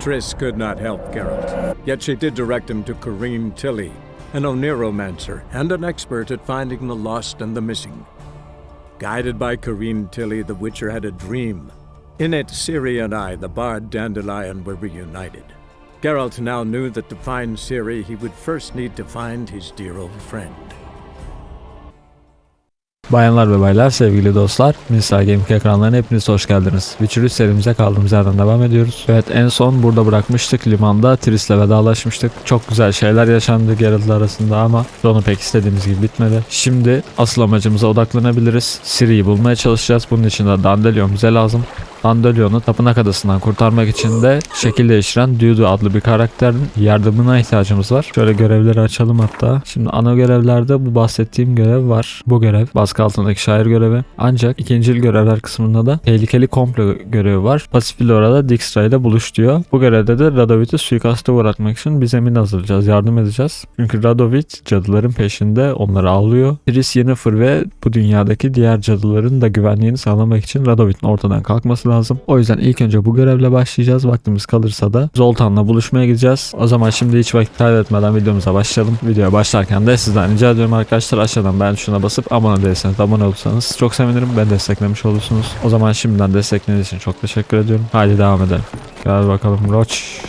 Triss could not help Geralt, yet she did direct him to Corrine Tilly, an oniromancer and an expert at finding the lost and the missing. Guided by Corrine Tilly, the Witcher had a dream. In it, Ciri and I, the bard Dandelion, were reunited. Geralt now knew that to find Ciri, he would first need to find his dear old friend. Bayanlar ve baylar, sevgili dostlar, Misal Gaming ekranlarına hepiniz hoş geldiniz. Witcher 3 serimize kaldığımız yerden devam ediyoruz. Evet, en son burada bırakmıştık, limanda Triss'le vedalaşmıştık. Çok güzel şeyler yaşandı Geralt arasında ama sonu pek istediğimiz gibi bitmedi. Şimdi asıl amacımıza odaklanabiliriz. Ciri'yi bulmaya çalışacağız. Bunun için de Dandelion bize lazım. Dandelion'u tapınak adasından kurtarmak için de şekil değiştiren Dudu adlı bir karakterin yardımına ihtiyacımız var. Şöyle görevleri açalım hatta. Şimdi ana görevlerde bu bahsettiğim görev var. Bu görev baskı altındaki şair görevi. Ancak ikincil görevler kısmında da tehlikeli komplo görevi var. Pasifil orada Dijkstra ile buluş diyor. Bu görevde de Radovic'i suikasta uğratmak için bir zemin hazırlayacağız. Yardım edeceğiz. Çünkü Radovic cadıların peşinde, onları avlıyor. Triss, Yennefer ve bu dünyadaki diğer cadıların da güvenliğini sağlamak için Radovic'in ortadan kalkması lazım. O yüzden ilk önce bu görevle başlayacağız. Vaktimiz kalırsa da Zoltan'la buluşmaya gideceğiz. O zaman şimdi hiç vakit kaybetmeden videomuza başlayalım. Videoya başlarken de sizden rica ediyorum arkadaşlar, aşağıdan beğen tuşuna basıp abone değilseniz abone olursanız çok sevinirim. Ben desteklemiş olursunuz. O zaman şimdiden destekleriniz için çok teşekkür ediyorum. Haydi devam edelim. Gel bakalım Roç.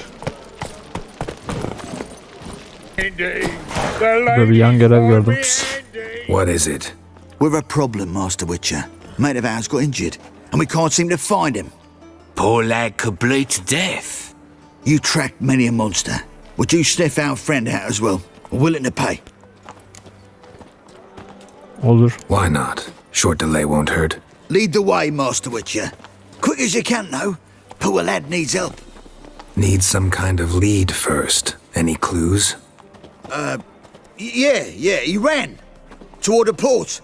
Burada bir yan görev gördüm. What is it? We're a problem, Master Witcher. Mate of ours got injured, and we can't seem to find him. Poor lad could bleed to death. You tracked many a monster. Would you sniff our friend out as well? Willing to pay? Olur. Why not? Short delay won't hurt. Lead the way, Master Witcher. Quick as you can, though. Poor lad needs help. Need some kind of lead first. Any clues? Yeah, he ran. Toward the port.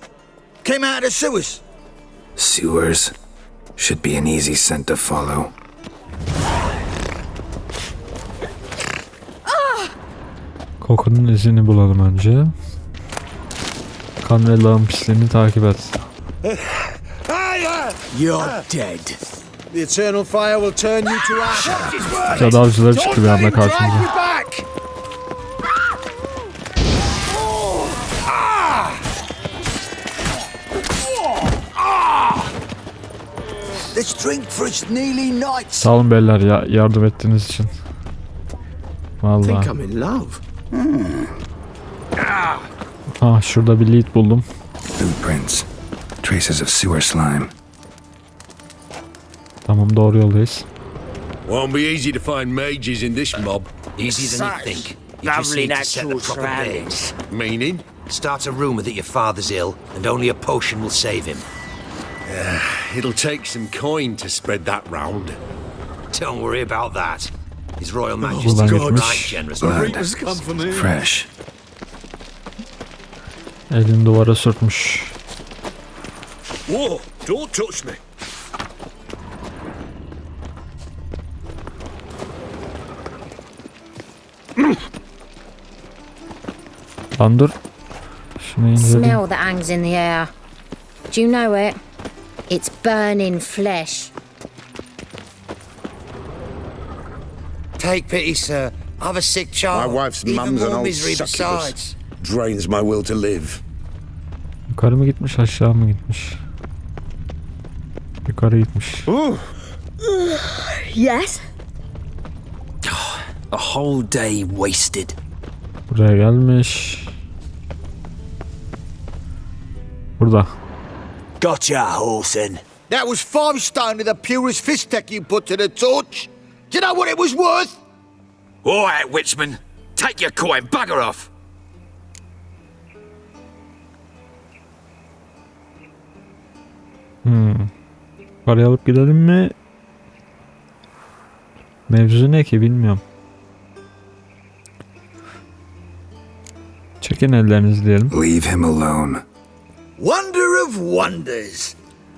Came out of the sewers. Sewers. Should be an easy scent to follow. Kokunun izini bulalım önce. Kan ve lağım pisliğini takip et. You're dead. The eternal fire will turn you to ash. Cadı avcıları çıktı bir anda karşımıza. Let's drink for it's nearly night. Sağ olun beyler ya, yardım ettiğiniz için. Vallahi. I'm in love. Ah, şurada bir lead buldum. Footprints. Traces of sewer slime. Tamam, doğru yoldayız. Won't be easy to find mages in this mob. Easier than you think. You just need to set the proper base. Meaning? Start a rumour that your father's ill, and only a potion will save him. It'll take some coin to spread that round. Don't worry about that. His Royal Buradan Majesty's gitmiş. right generous. Blood. Fresh. Elini duvara sürtmüş. Whoa! Don't touch me! Lan dur. Şunu indirelim. Smell that hangs in the air. Do you know it? It's burning flesh. Take pity, sir. I've a sick child. My wife's Even mum's an more old misery succubus. besides. Drains my will to live. Yukarı mı gitmiş, aşağı mı gitmiş? Yukarı gitmiş. Yes? A whole day wasted. Buraya gelmiş. Burada. Gotcha, Horsen. That was 5 stone of the purest fish tech you put to the torch. Do you know what it was worth? All right, Witchman. Take your coin, bugger off. Parayı alıp gidelim mi? Mevzu ne ki bilmiyorum. Çekin ellerinizi diyelim. Leave him alone. Wonder of wonders.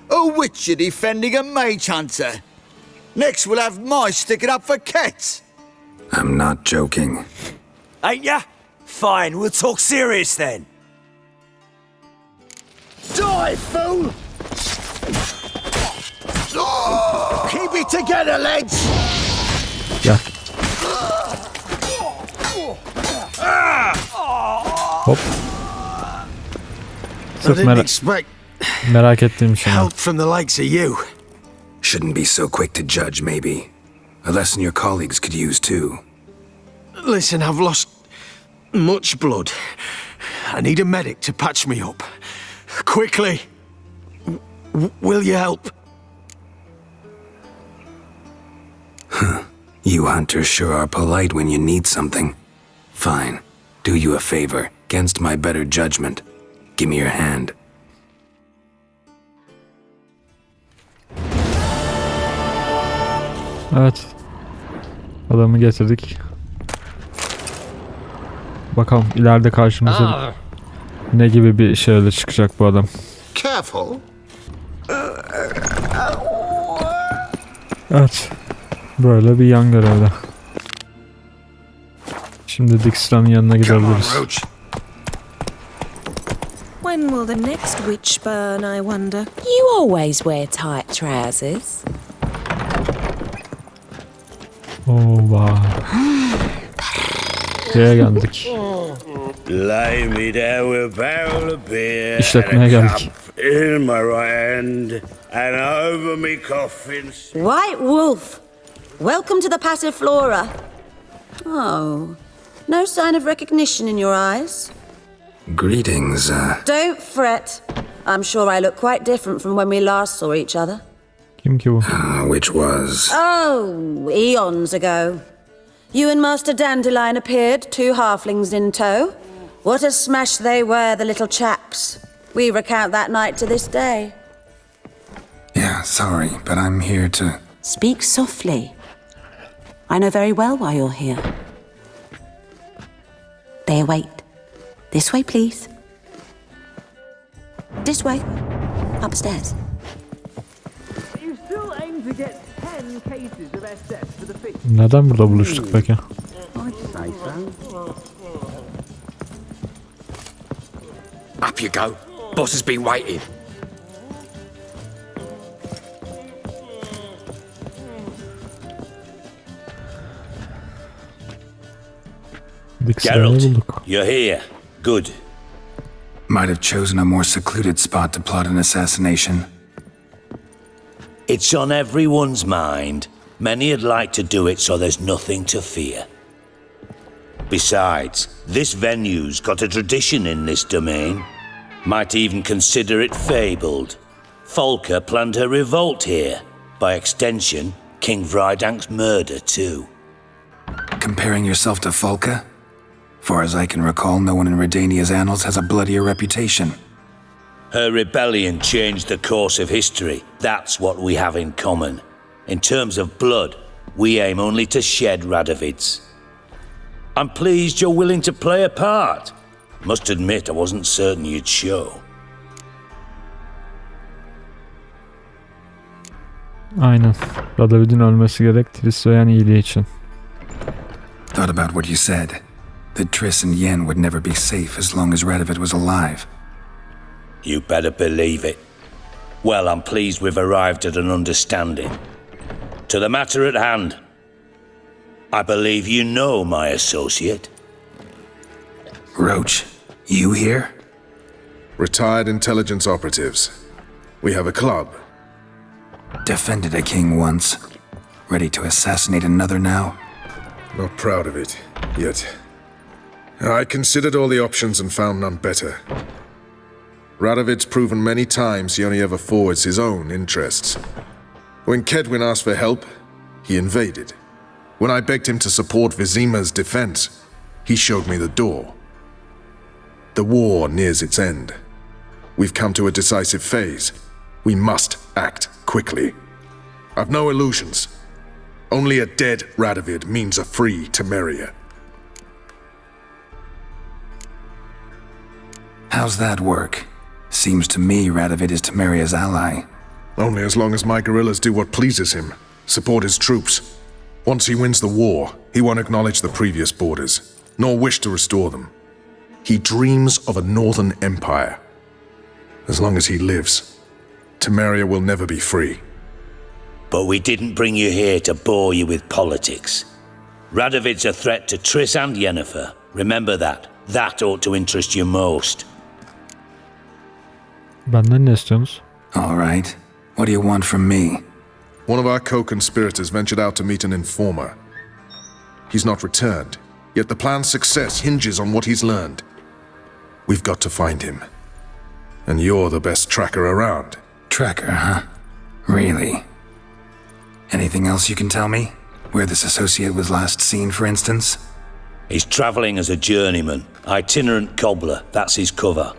A Witcher defending a mage hunter. Next we'll have mice sticking up for cats. I'm not joking. Ain't ya? Fine, we'll talk serious then. Die, fool! Keep it together, lads! Gel. Hop. I Sırf didn't expect merak ettiğim için. help from the likes of you. Shouldn't be so quick to judge, maybe. A lesson your colleagues could use too. Listen, I've lost much blood. I need a medic to patch me up. Quickly. Will you help? You hunters sure are polite when you need something. Fine. Do you a favor, against my better judgment. Give me your hand. Evet. Adamı getirdik. Bakalım ileride karşımıza ne gibi bir şeyle çıkacak bu adam. Careful. Evet. Böyle bir yan görevde. Şimdi Dijkstra'nın yanına gidebiliriz. When will the next witch burn, I wonder? You always wear tight trousers. Oba. Şeye geldik. Lay me down with a barrel of beer İşletmeye and a geldik. cup in my right hand and over me coffin. White Wolf, welcome to the Passiflora. Oh, no sign of recognition in your eyes. Greetings, Don't fret. I'm sure I look quite different from when we last saw each other. Kim ki bu? which was... Oh, eons ago. You and Master Dandelion appeared, 2 halflings in tow. What a smash they were, the little chaps. We recount that night to this day. Yeah, sorry, but I'm here to... Speak softly. I know very well why you're here. They await. This way, please. This way. Upstairs. You still aim to get 10 cases of SS for the fix. Neden burada buluştuk peki? I'd say so. Up you go. Boss has been waiting. Dijkstra'yı Geralt, bulduk. you're here. Good. Might have chosen a more secluded spot to plot an assassination. It's on everyone's mind. Many'd like to do it so there's nothing to fear. Besides, this venue's got a tradition in this domain. Might even consider it fabled. Folka planned her revolt here. By extension, King Vrydank's murder too. Comparing yourself to Folka? Far as I can recall, no one in Redania's annals has a bloodier reputation. Her rebellion changed the course of history. That's what we have in common. In terms of blood, we aim only to shed Radovid's. I'm pleased you're willing to play a part. Must admit I wasn't certain you'd show. Aynen. Radovid'in ölmesi gerek Triss ve Yen iyiliği için. Thought about what you said. That Triss and Yen would never be safe as long as Radovid was alive. You better believe it. Well, I'm pleased we've arrived at an understanding. To the matter at hand. I believe you know my associate. Roach, you here? Retired intelligence operatives. We have a club. Defended a king once. Ready to assassinate another now? Not proud of it, yet. I considered all the options and found none better. Radovid's proven many times he only ever forwards his own interests. When Kedwin asked for help, he invaded. When I begged him to support Vizima's defense, he showed me the door. The war nears its end. We've come to a decisive phase. We must act quickly. I've no illusions. Only a dead Radovid means a free Temeria. How's that work? Seems to me Radovid is Temeria's ally. Only as long as my guerrillas do what pleases him, support his troops. Once he wins the war, he won't acknowledge the previous borders, nor wish to restore them. He dreams of a northern empire. As long as he lives, Temeria will never be free. But we didn't bring you here to bore you with politics. Radovid's a threat to Triss and Yennefer. Remember that. That ought to interest you most. Benden ne istiyorsunuz? All right. What do you want from me? One of our co-conspirators ventured out to meet an informer. He's not returned, yet the plan's success hinges on what he's learned. We've got to find him. And you're the best tracker around. Tracker, huh? Really? Anything else you can tell me? Where this associate was last seen, for instance? He's travelling as a journeyman, itinerant cobbler, that's his cover.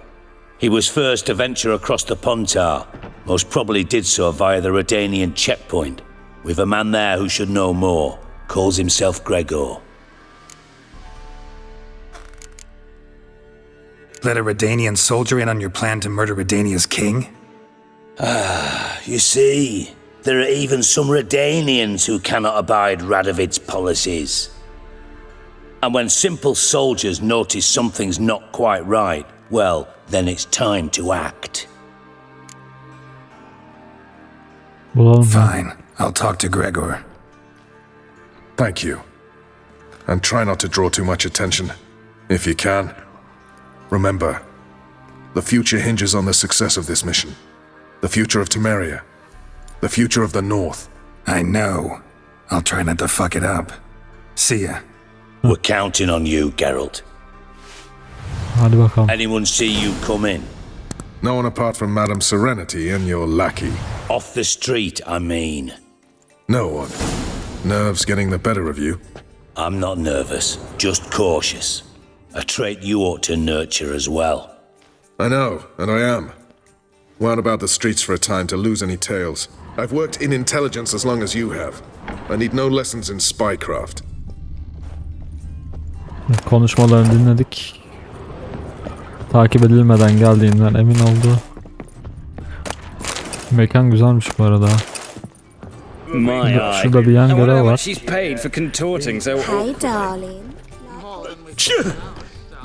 He was first to venture across the Pontar, most probably did so via the Redanian checkpoint, with a man there who should know more, calls himself Gregor. Let a Redanian soldier in on your plan to murder Redania's king? You see, there are even some Redanians who cannot abide Radovid's policies. And when simple soldiers notice something's not quite right, well, then it's time to act. Fine, I'll talk to Gregor. Thank you. And try not to draw too much attention, if you can. Remember, the future hinges on the success of this mission. The future of Temeria. The future of the North. I know. I'll try not to fuck it up. See ya. We're counting on you, Geralt. Hadi bakalım. Anyone see you come in? No one apart from Madame Serenity and your lackey. Off the street, I mean. No one. Nerves getting the better of you. I'm not nervous, just cautious. A trait you ought to nurture as well. I know, and I am. Wound about the streets for a time to lose any tales. I've worked in intelligence as long as you have. I need no lessons in spycraft. Konuşmalarını dinledik. Takip edilmeden geldiğinden emin oldu. Mekan güzelmiş bu arada. Şurada bir yan görev var. Hey, darling.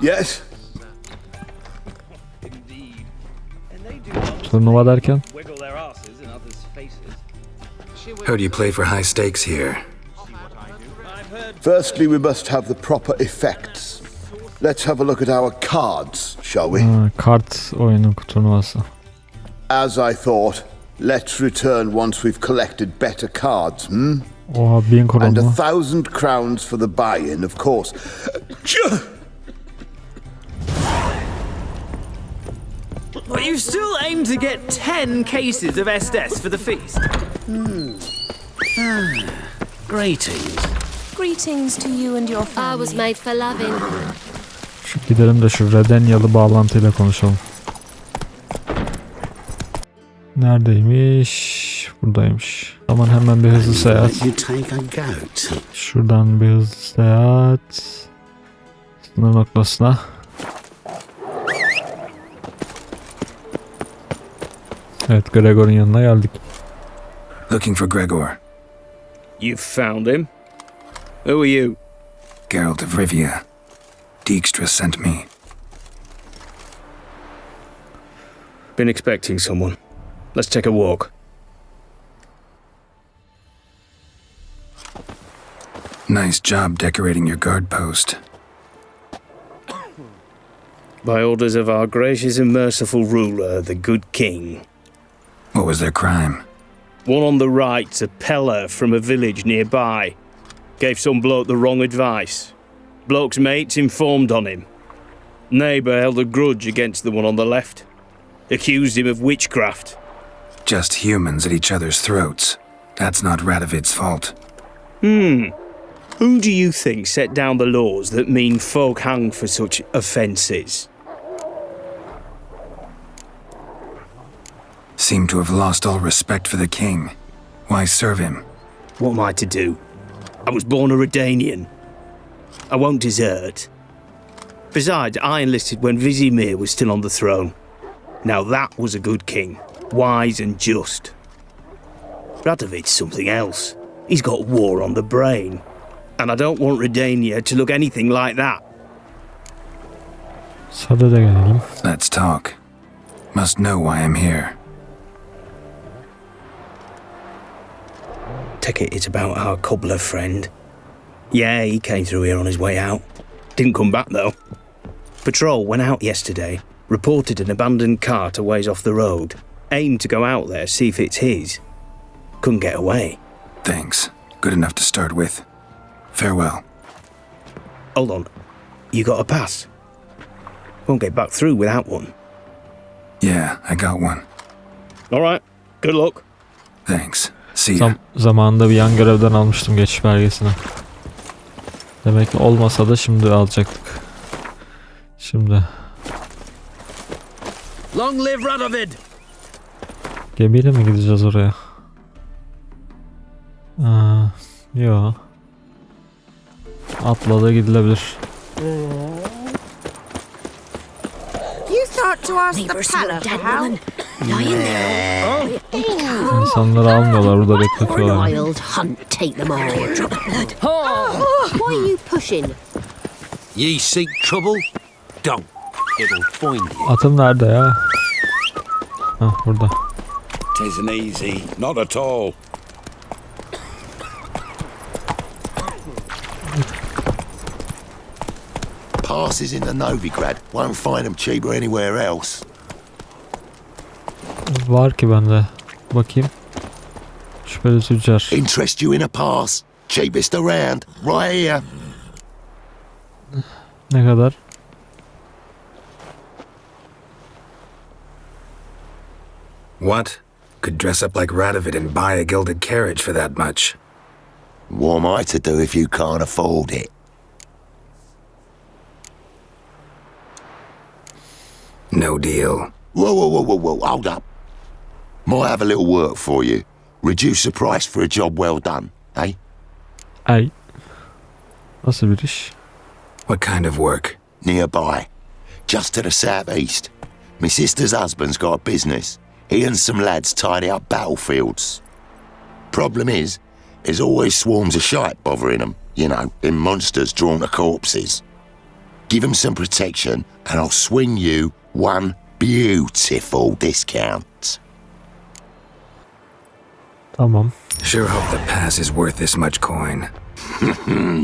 Yes? Turnuva derken? Heard you play for high stakes here. Firstly, we must have the proper effects. Let's have a look at our cards, shall we? Kart oyunu turnuvası. As I thought, let's return once we've collected better cards, hmm? Oha, 1000 kron And mu? 1,000 crowns for the buy-in, of course. But you still aim to get 10 cases of Estes for the feast. Greetings. Greetings to you and your family. I was made for loving. Gidelim de şu Redenyalı bağlantıyla konuşalım. Neredeymiş? Buradaymış. Aman hemen bir hızlı seyahat. Şuradan bir hızlı seyahat. Sınır noktasına. Evet, Gregor'un yanına geldik. Looking for Gregor. You found him? Who are you? Geralt of Rivia. Dijkstra sent me. Been expecting someone. Let's take a walk. Nice job decorating your guard post. By orders of our gracious and merciful ruler, the good king. What was their crime? One on the right, a peller from a village nearby. Gave some bloke the wrong advice. Bloke's mates informed on him. Neighbour held a grudge against the one on the left. Accused him of witchcraft. Just humans at each other's throats. That's not Radovid's fault. Who do you think set down the laws that mean folk hang for such offences? Seem to have lost all respect for the king. Why serve him? What am I to do? I was born a Redanian. I won't desert. Besides, I enlisted when Vizimir was still on the throne. Now that was a good king, wise and just. Radovid's something else. He's got war on the brain. And I don't want Redania to look anything like that. Sadede gelelim. Let's talk. Must know why I'm here. Take it it's about our cobbler friend. Yeah, he came through here on his way out. Didn't come back though. Patrol went out yesterday, reported an abandoned cart a ways off the road, aimed to go out there, see if it's his. Couldn't get away. Thanks. Good enough to start with. Farewell. Hold on. You got a pass? Won't get back through without one. Yeah, I got one. Alright. Good luck. Thanks. See ya. Zamanında bir yan görevden almıştım geçiş belgesini. Demek ki olmasa da şimdi alacaktık. Şimdi. Long live Radovid! Gemiyle mi gideceğiz oraya? Yo. Atla da gidilebilir. You thought to ask the Pala for help? İnsanları almıyorlar, burada bekletiyorlar. Wild hunt, take them all. Why are you pushing? Ye seek trouble? Don't. It'll find you. Atım nerede ya? Hah, burada. Tisn't easy, not at all. Passes in the Novigrad. Won't find them cheaper anywhere else. Var ki bende. Bakayım. Şüpheli tüccar. Interest you in a pass? Cheapest around. Right here. Ne kadar? What? Could dress up like Radovid and buy a gilded carriage for that much. What am I to do if you can't afford it? No deal. Whoa, hold up. Might have a little work for you. Reduce the price for a job well done, eh? Ay. Nasıl bir iş? What kind of work? Nearby. Just to the southeast. My sister's husband's got a business. He and some lads tidy up battlefields. Problem is, there's always swarms of shite bothering them. You know, them monsters drawn to corpses. Give them some protection and I'll swing you one beautiful discount. Tamam. Sure hope the pass is worth this much coin.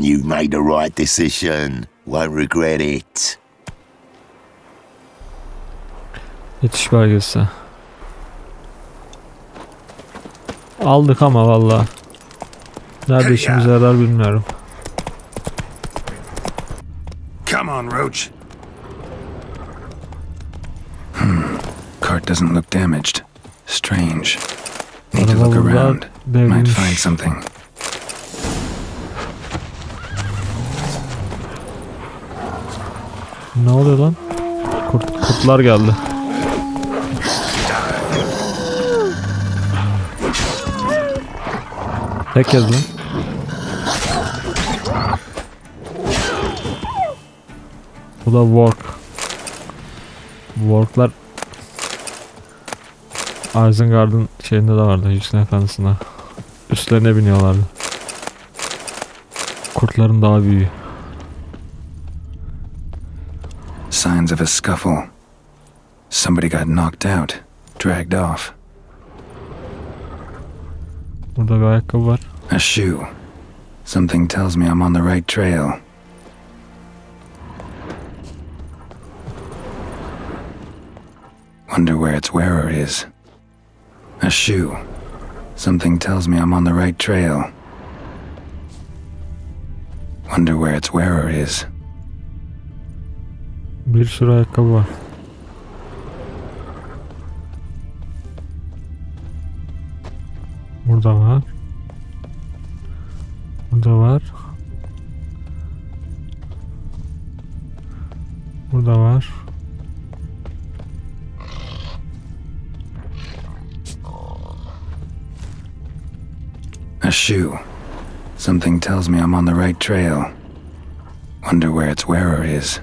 You've made the right decision. Won't regret it. Geçiş belgesi. Aldık ama valla. Nerede işimize yarar bilmiyorum. Come on, Roach. Cart doesn't look damaged. Strange. Need to look around. Might find something. Ne oluyor lan? Kurtlar geldi. Tek kez lan. Bu da work. Work'lar Isengard'ın şeyinde de vardı, Yüksek Efendisi'nde. Üstlerine biniyorlardı. Kurtların daha büyüğü. Signs of a scuffle. Somebody got knocked out, dragged off. Burada bir ayakkabı var. A shoe. Something tells me I'm on the right trail. Wonder where its wearer is. A shoe. Something tells me I'm on the right trail. Wonder where its wearer is. Bir sürü ayakkabı var. Burada var. Burada var. Burada var. A shoe. Something tells me I'm on the right trail. Wonder where its wearer is.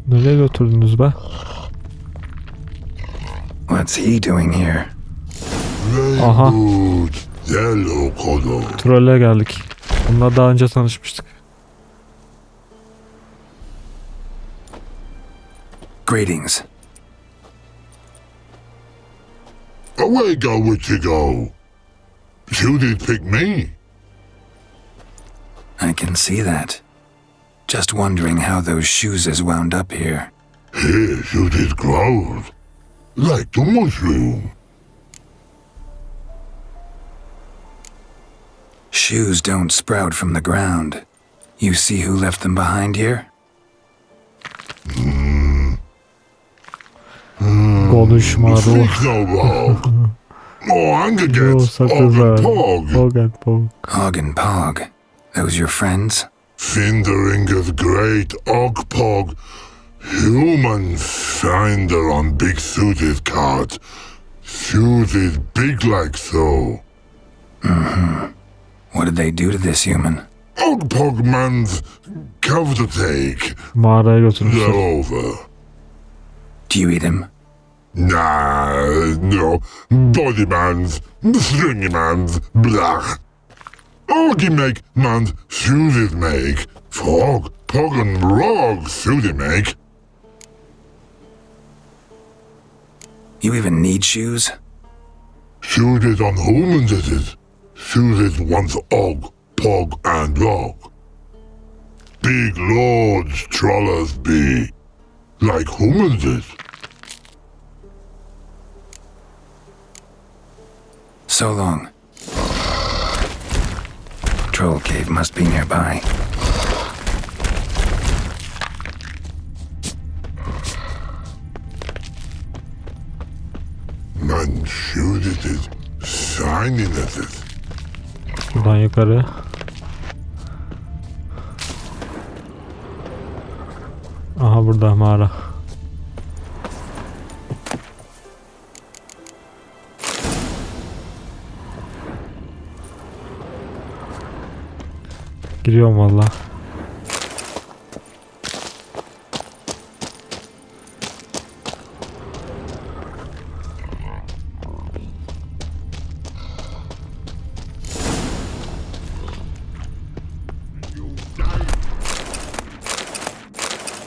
Nereye götürdünüz be? What's he doing here? Aha. Troll'e geldik. Bunlar daha önce tanışmıştık. Greetings. Away go with you go. You did pick me. I can see that. Just wondering how those shoes is wound up here. Here you did grow. Like the mushroom. Shoes don't sprout from the ground. You see who left them behind here? Konuşma ruh. Oh, I'm against Og and Pog. Og and Pog. Those your friends? Finderinger's great Og Pog. Human finder on big suited cart. Shoes is big like so. Mm-hmm. What did they do to this human? Og Pog man's cover to take. Mağaraya götürmüşler. They're over. Do you eat him? Nah, no. Body man's, stringy man's, blah. Oggy make man's shoes make. Fog, Pog and Rog shoes make. You even need shoes? Shoes is on humans it is. Shoes is once Og, Pog and Rog. Big lords trollers be. Like humans is. So long. Troll cave must be nearby. Man shoot it is shining at it. Buradan yukarı. Aha burada mağara. Giriyorum valla.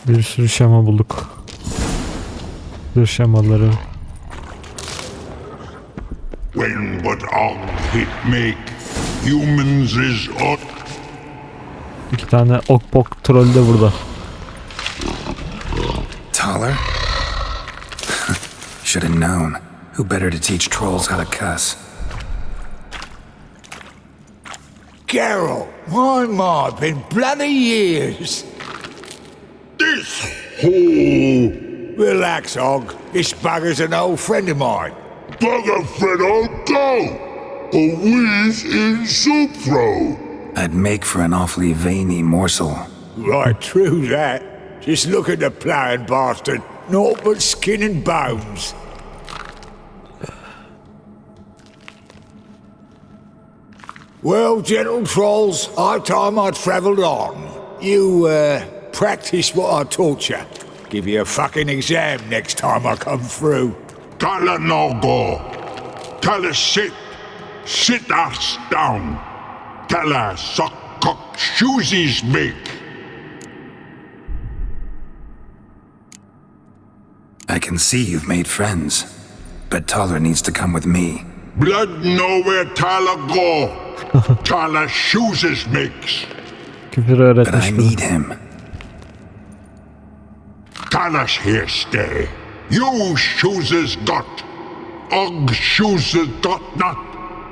Bir sürü şema bulduk. Dur şemaları. When what Og hit make, humans is on. İki tane okpok troll de burada. Taller? Should have known. Who better to teach trolls how to cuss? Geralt, my, been bloody years. This hole. Relax, Og. This bugger's an old friend of mine. Bugger friend, I'll go. A whiz in soup throw. I'd make for an awfully veiny morsel. Right, true that. Just look at the ploughing bastard. Naught but skin and bones. Well, gentle trolls, high time I travelled on. You, practice what I taught you. Give you a fucking exam next time I come through. Kala no go. Kala sit. Sit ass down. Kala suck cock shoesies make. I can see you've made friends, but Taller needs to come with me. Blood nowhere Tala go. Tala shoesies makes. Küfür But öğretmiş I bu. need him. Talas here stay. You shoesies got. Og shoesies got not.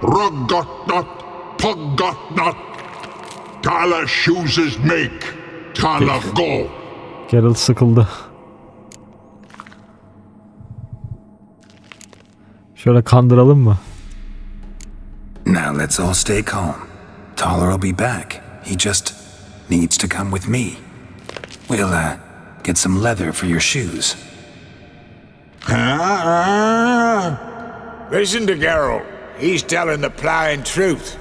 Rug got not. Pug got not. Tala shoesies make. Tala go. Geralt sıkıldı. Şöyle kandıralım mı? Now let's all stay calm. Taller will be back. He just needs to come with me. We'll, get some leather for your shoes. Listen to Geralt. He's telling the ploughing truth.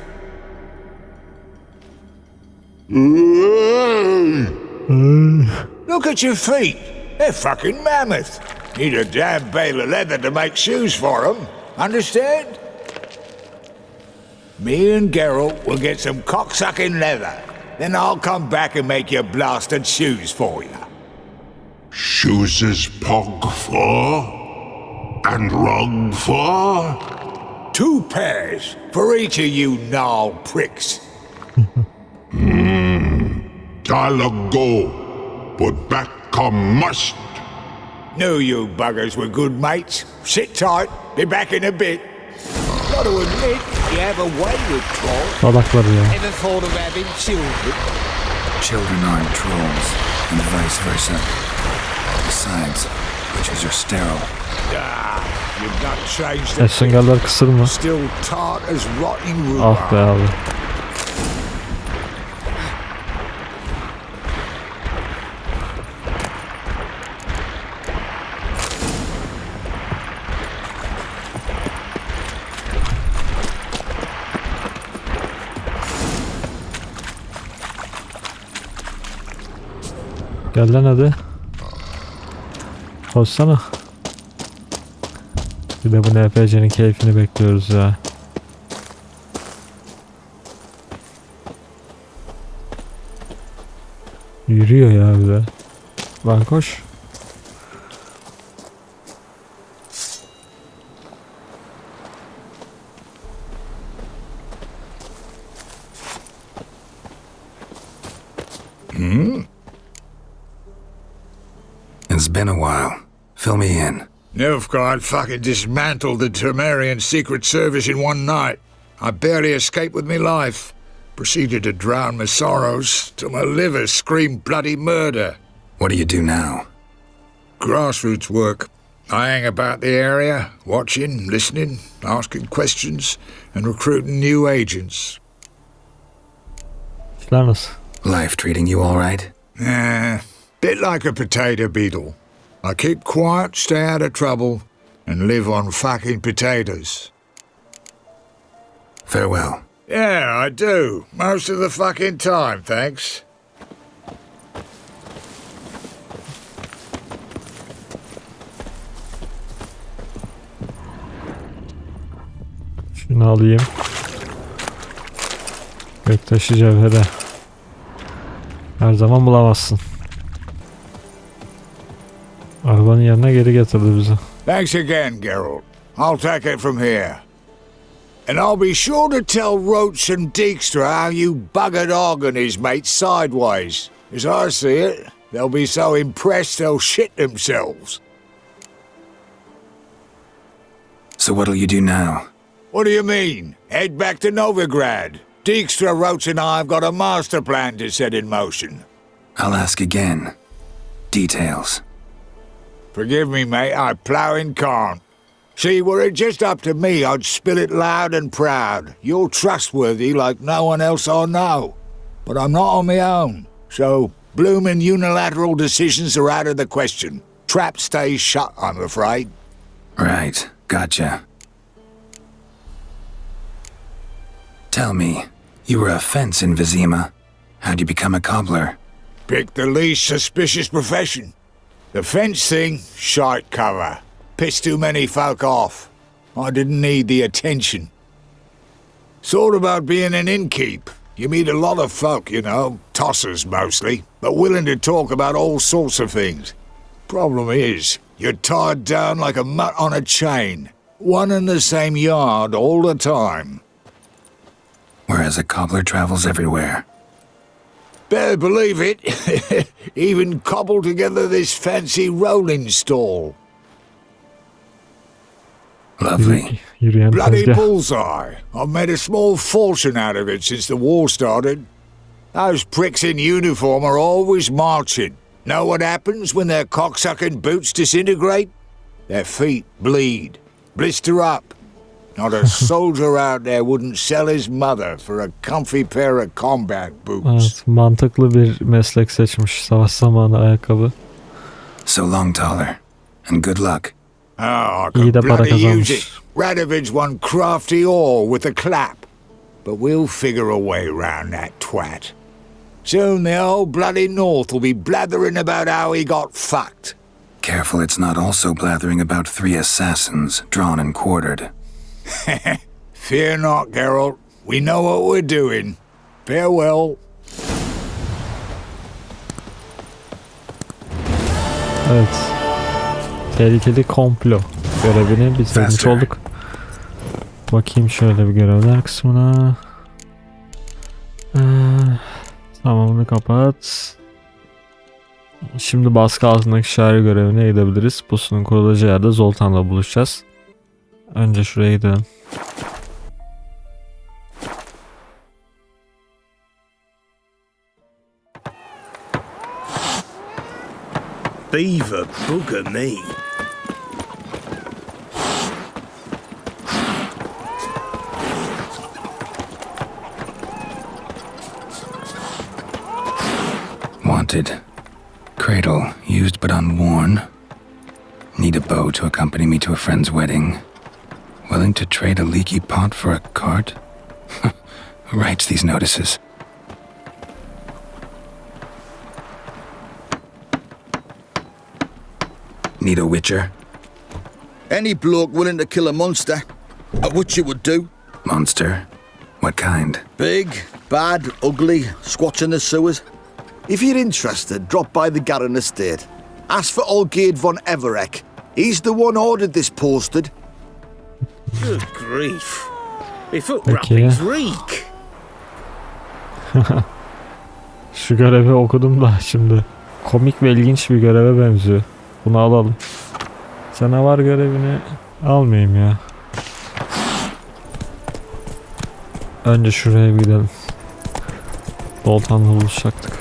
Look at your feet. They're fucking mammoth. Need a damn bale of leather to make shoes for them. Understand? Me and Geralt will get some cocksucking leather. Then I'll come back and make your blasted shoes for you. Shoes is pog for? And rug for? 2 pairs for each of you gnarled pricks. I'll go, but back come must. Knew you buggers were good mates. Sit tight, be back in a bit. Got to admit, you have a way with trolls. Salakları ya. Ever thought of having children? Children aren't trolls, and vice versa. Besides, witches are sterile. You've not changed a Süngerler kısır mı? Still tart as rotting rhubarb. Ah be abi. Gel lan hadi. Koşsana. Bir de bu NPC'nin keyfini bekliyoruz ya. Yürüyor ya bir de. Lan koş. It's been a while. Fill me in. Nilfgaard fucking dismantled the Temerian Secret Service in one night. I barely escaped with my life. Proceeded to drown my sorrows till my liver screamed bloody murder. What do you do now? Grassroots work. I hang about the area, watching, listening, asking questions, and recruiting new agents. Life treating you all right? Bit like a potato beetle. I keep quiet, stay out of trouble, and live on fucking potatoes. Farewell. Yeah, I do. Most of the fucking time, thanks. Şunu alayım. Göktaşı cevhere. Her zaman bulamazsın. Arabanın yanına geri getirdi bizi. Thanks again, Geralt. I'll take it from here. And I'll be sure to tell Roach and Dijkstra how you buggered Og and his mates sideways. As I see it, they'll be so impressed they'll shit themselves. So what'll you do now? What do you mean? Head back to Novigrad. Dijkstra, Roach and I have got a master plan to set in motion. I'll ask again. Details. Forgive me, mate, I plowing can't. See, were it just up to me, I'd spill it loud and proud. You're trustworthy like no one else I know. But I'm not on my own, so bloomin' unilateral decisions are out of the question. Trap stays shut, I'm afraid. Right, gotcha. Tell me, you were a fence in Vizima. How'd you become a cobbler? Pick the least suspicious profession. The fence thing, shite cover. Pissed too many folk off. I didn't need the attention. Sort about being an innkeep. You meet a lot of folk, you know, tossers mostly, but willing to talk about all sorts of things. Problem is, you're tied down like a mutt on a chain. One and the same yard all the time. Whereas a cobbler travels everywhere. Better believe it. Even cobbled together this fancy rolling stall. Lovely. Bloody bullseye. I've made a small fortune out of it since the war started. Those pricks in uniform are always marching. Know what happens when their cocksucking boots disintegrate? Their feet bleed, blister up. Not a soldier out there wouldn't sell his mother for a comfy pair of combat boots. Evet, mantıklı bir meslek seçmiş. Savaş zamanı ayakkabı. So long, Taller, and good luck. Oh, I can bloody use it. Radovid's one crafty ore with a clap. But we'll figure a way round that twat. Soon the whole bloody North will be blathering about how he got fucked. Careful it's not also blathering about 3 assassins, drawn and quartered. Fear not, Geralt. We know what we're doing. Farewell. Evet. Tehlikeli komplo görevini bitirmiş olduk. Bakayım şöyle bir görevler kısmına. Tamamını kapat. Şimdi baskı altındaki şair görevine gidebiliriz. Pusunun kurulacağı yerde Zoltan'la buluşacağız. Önce şuraya gidelim. Beaver bugger me. Wanted. Cradle, used but unworn. Need a bow to accompany me to a friend's wedding. Willing to trade a leaky pot for a cart? Who writes these notices? Need a witcher? Any bloke willing to kill a monster, a witcher would do. Monster? What kind? Big, bad, ugly, squats in the sewers. If you're interested, drop by the Garren estate. Ask for Olgerd von Everek. He's the one ordered this posted. Good grief. My foot wrappings reek. Şu görevi okudum da şimdi. Komik ve ilginç bir göreve benziyor. Bunu alalım. Canavar görevini almayayım ya. Önce şuraya bir gidelim. Zoltan'la buluşacaktık.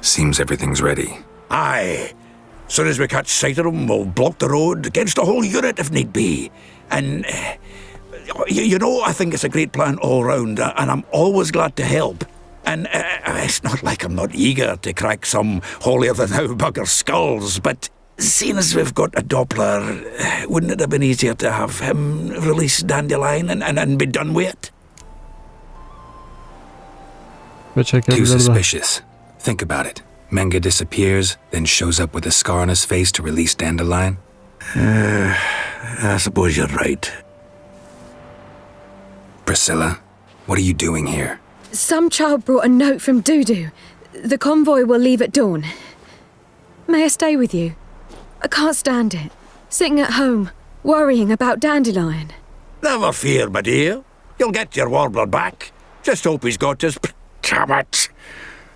Seems everything's ready. Aye. Soon as we catch sight of them, we'll block the road against the whole unit if need be. And, you know, I think it's a great plan all round, and I'm always glad to help. And it's not like I'm not eager to crack some holier-than-thou bugger skulls, but seeing as we've got a Doppler, wouldn't it have been easier to have him release Dandelion and be done with it? Too suspicious. Think about it. Menga disappears, then shows up with a scar on his face to release Dandelion. I suppose you're right. Priscilla, what are you doing here? Some child brought a note from Dudu. The convoy will leave at dawn. May I stay with you? I can't stand it. Sitting at home, worrying about Dandelion. Never fear, my dear. You'll get your warbler back. Just hope he's got his... Damn it!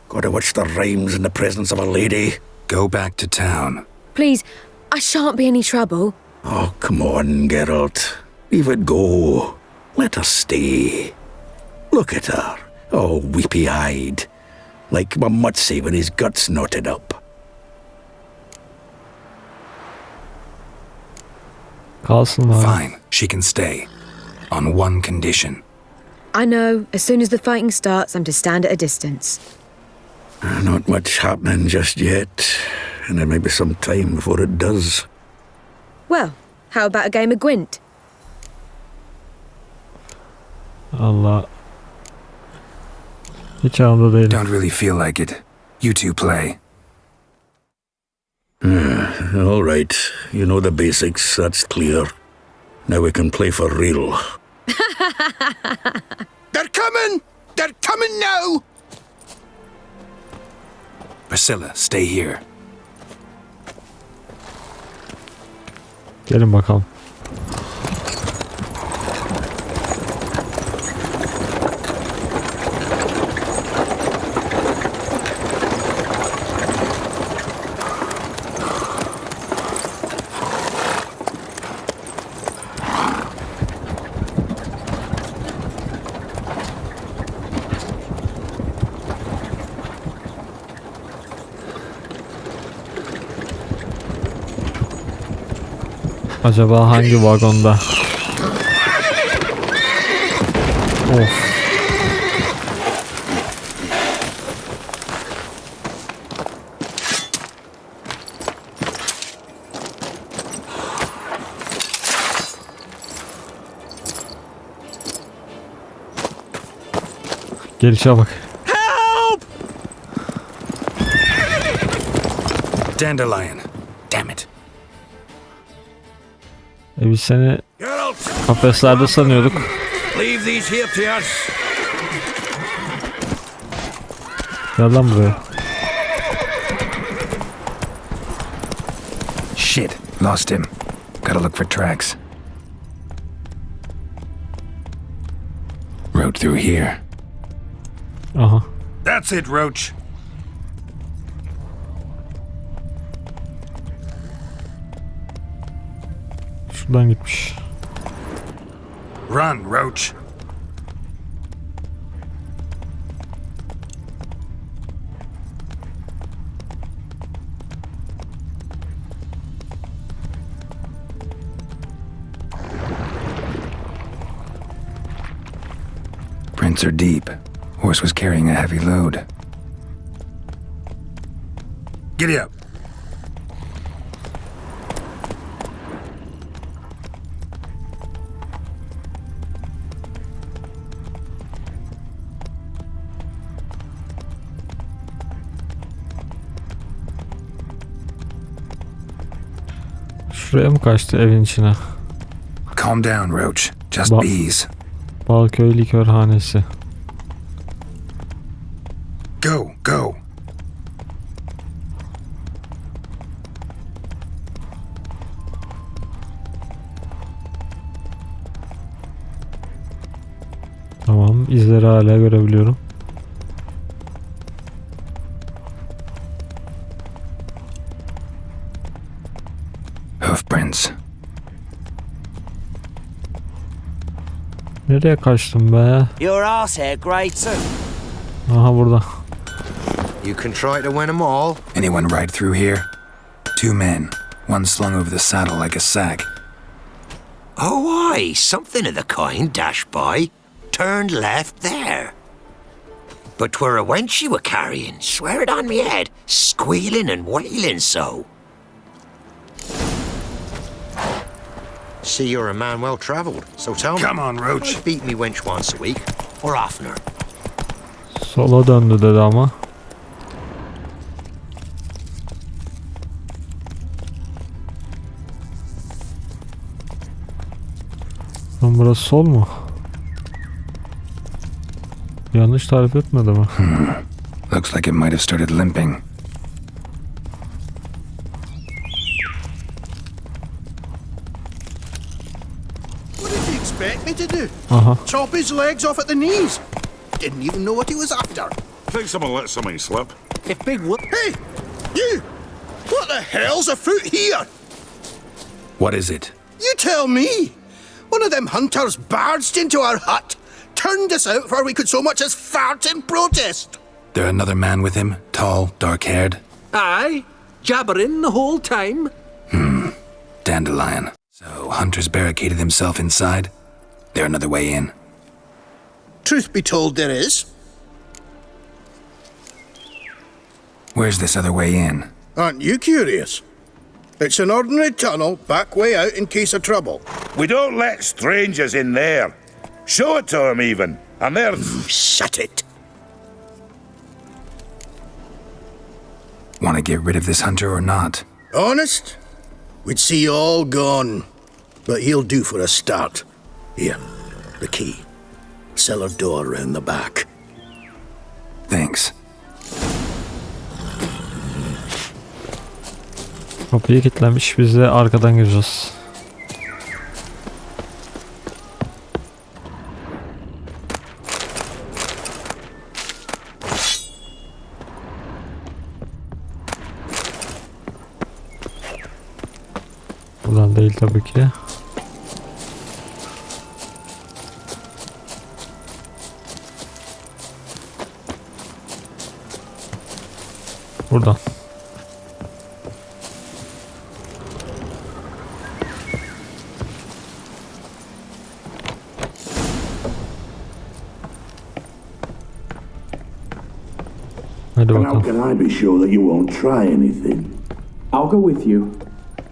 Gotta watch the rhymes in the presence of a lady. Go back to town. Please, I shan't be any trouble. Oh, come on, Geralt. Leave it go. Let her stay. Look at her. Oh, weepy-eyed. Like my mutsy with his guts knotted up. Fine, she can stay. On one condition. I know, as soon as the fighting starts, I'm to stand at a distance. Not much happening just yet, and there may be some time before it does. Well, how about a game of Gwent? Allah. Hiç anlamda değilim. Don't really feel like it. You two play. All right. You know the basics, that's clear. Now we can play for real. They're coming! They're coming now! Priscilla, stay here. Gelin bakalım. Acaba hangi vagonda? Of. Gelişe bak. Dandelion. Damn it. Biz seni kafeslerde sanıyorduk. Leave these here to us. Gel lan buraya. Shit, lost him. Gotta look for tracks. Road through here. Aha. That's it, Roach. Şuradan gitmiş. Run, Roach. Prints are deep. Horse was carrying a heavy load. Giddy up. Şuraya mı kaçtı evin içine? Calm down, Roach. Just bees. Balköy likörhanesi. Go, go. Tamam, izleri hala görebiliyorum. Hoofprints. Nereye kaçtım be? Your arsehair grey too. Aha burada. You can try to win them all. Anyone ride through here? 2 men. One slung over the saddle like a sack. Oh, aye, something of the kind dashed by. Turned left there. But 'twere a wench you were carrying, swear it on me head, squealing and wailing so. See, you're a man well travelled, so tell me. Come on, Roach. I'd beat me wench once a week, or oftener. Sola döndü dedi ama. Lan burası sol mu? Yanlış tarif etmedi mi? Looks like it might have started limping. What did you expect me to do? Chop his legs off at the knees? Didn't even know what he was after. Think someone let something slip. If big whoop. Hey, you! What the hell's afoot here? What is it? You tell me. One of them hunters barged into our hut, turned us out before we could so much as fart in protest. There another man with him? Tall, dark-haired? Aye, jabbering the whole time. Dandelion. So, Hunter's barricaded himself inside? There another way in? Truth be told, there is. Where's this other way in? Aren't you curious? It's an ordinary tunnel, back way out in case of trouble. We don't let strangers in there. Show it to them even, and they're... Shut it. Want to get rid of this hunter or not? Honest? We'd see you all gone. But he'll do for a start. Here, the key. Cellar door round the back. Thanks. Kapıyı kilitlemiş. Biz de arkadan gireceğiz. Buradan değil tabii ki. Buradan. And how can I be sure that you won't try anything? I'll go with you.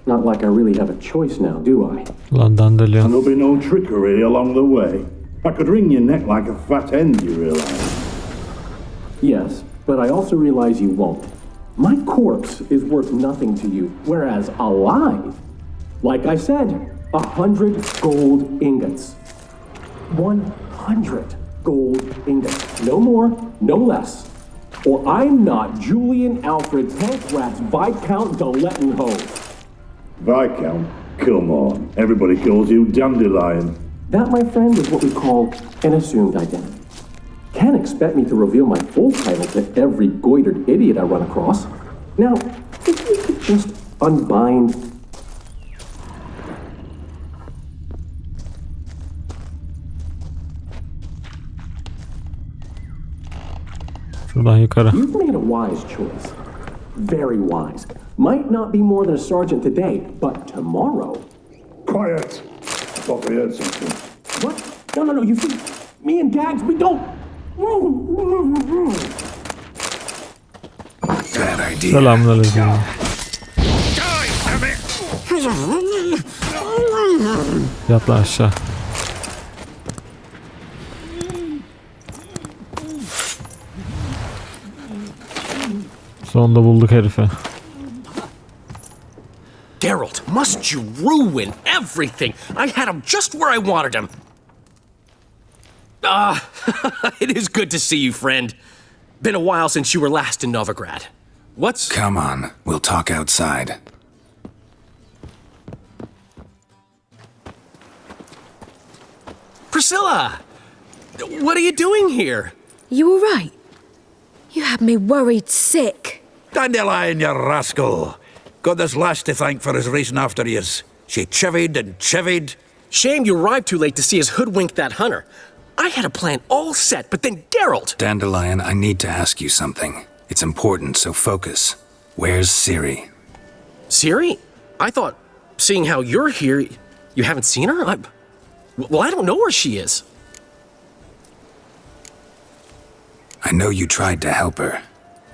Not like I really have a choice now, do I? Lan dandelion. And there'll be no trickery along the way. I could wring your neck like a fat hen, you realize? Yes, but I also realize you won't. My corpse is worth nothing to you, whereas alive, like I said, 100 gold ingots. 100 gold ingots. No more, no less. Or I'm not Julian Alfred Tankrats Viscount de Lettenhove. Viscount? Come on. Everybody calls you Dandelion. That, my friend, is what we call an assumed identity. Can't expect me to reveal my full title to every goitered idiot I run across. Now, if we could just unbind... Şuradan yukarı. You've made a wise choice. Very wise. Might not be more than a sergeant today, but tomorrow... Quiet! Thought we heard something. What? No, you see, me and Gags, we don't... Bad idea. Selamünaleyküm. Yat lan aşağı. Sonunda bulduk herifi. Geralt, must you ruin everything? I had him just where I wanted him. It is good to see you, friend. Been a while since you were last in Novigrad. What's... Come on, we'll talk outside. Priscilla! What are you doing here? You all right? You had me worried sick. Dandelion, you rascal. Got this lass to thank for his racing after yous. She chivied and chivied. Shame you arrived too late to see us hoodwink that hunter. I had a plan all set, but then Geralt... Dandelion, I need to ask you something. It's important, so focus. Where's Ciri? Ciri? I thought, seeing how you're here, you haven't seen her? Well, I don't know where she is. I know you tried to help her.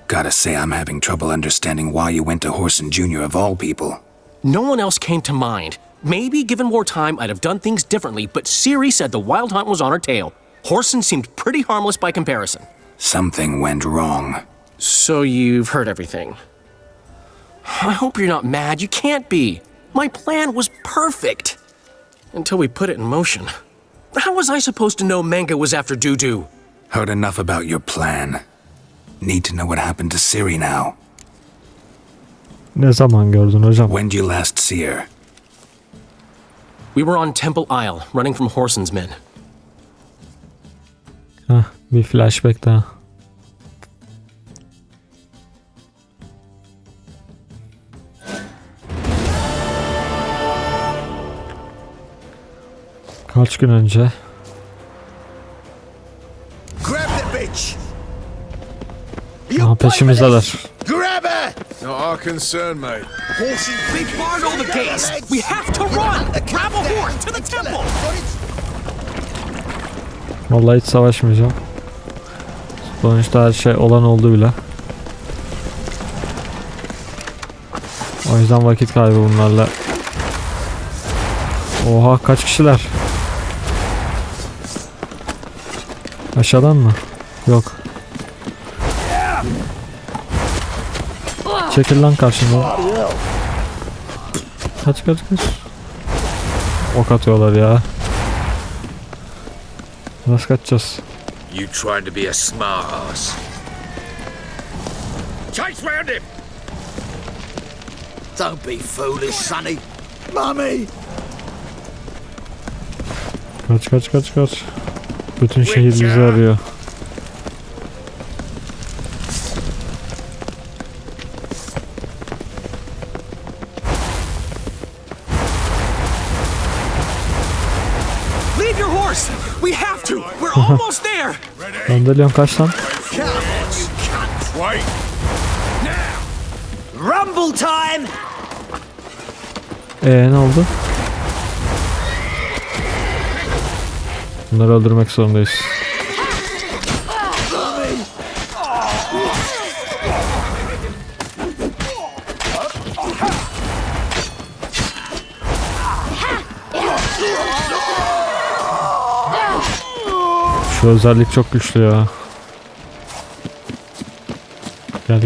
Gotta say, I'm having trouble understanding why you went to Horson Jr. of all people. No one else came to mind. Maybe, given more time, I'd have done things differently, but Ciri said the Wild Hunt was on her tail. Horson seemed pretty harmless by comparison. Something went wrong. So you've heard everything. I hope you're not mad. You can't be. My plan was perfect. Until we put it in motion. How was I supposed to know Manga was after Dudu? Heard enough about your plan. Need to know what happened to Ciri now. Ne zaman gördün hocam? When did you last see her? We were on Temple Isle, running from Horson's men. Bir flashback daha. Kaç gün önce? Grab the bitch! Peşimizdeler. Grab her! Not our concern, mate. They barred all the gates! We have to run! Grab a horse to the temple! Vallahi hiç savaşmayacağım. Sonuçta her şey olan oldu bile. O yüzden vakit kaybı bunlarla. Oha, kaç kişiler? Aşağıdan mı? Yok. Çekil lan karşımda. Kaç. Ok atıyorlar ya. Nasıl kaçacağız? You trying to be a smart ass. Chase round him! Don't be foolish, sonny. Mummy! Kaç. Bütün şehir bizi arıyor. Leave your horse! We have to! We're almost there! Dandelion kaç lan? Wait! Rumble time! Ne oldu? Bunları öldürmek zorundayız. Şu özellik çok güçlü ya. Gel.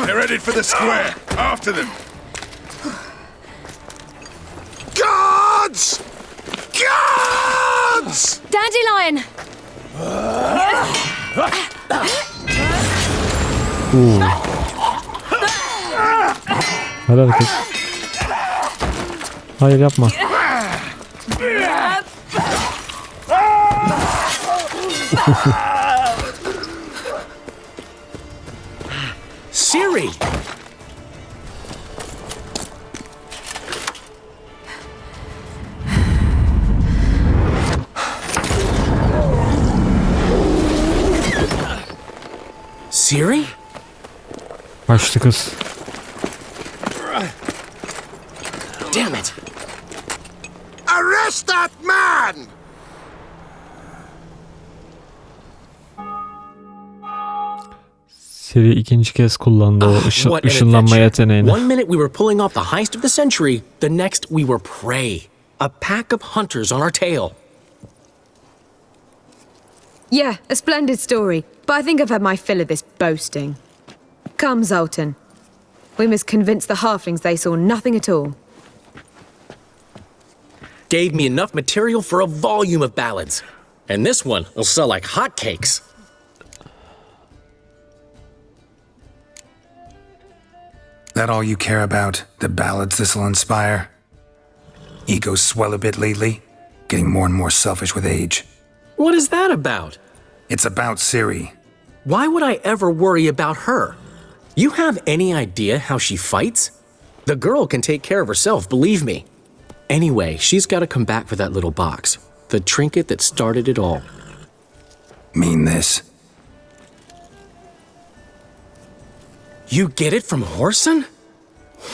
They're headed for the square. After them. Guards! Guards! Dandelion! Helal kız. Hayır yapma. Siri! Siri? Kaçtı kız. Damn it! Arrest that man! Siri ikinci kez kullandı o What an ışınlanma adventure. yeteneğini. One minute we were pulling off the heist of the century, the next we were prey. A pack of hunters on our tail. Yeah, a splendid story, but I think I've had my fill of this boasting. Come, Zoltan. We must convince the halflings they saw nothing at all. Gave me enough material for a volume of ballads. And this one will sell like hotcakes. That all you care about? The ballads this'll inspire? Ego swell a bit lately? Getting more and more selfish with age. What is that about? It's about Siri. Why would I ever worry about her? You have any idea how she fights? The girl can take care of herself, believe me. Anyway, she's got to come back for that little box. The trinket that started it all. Mean this? You get it from Horson?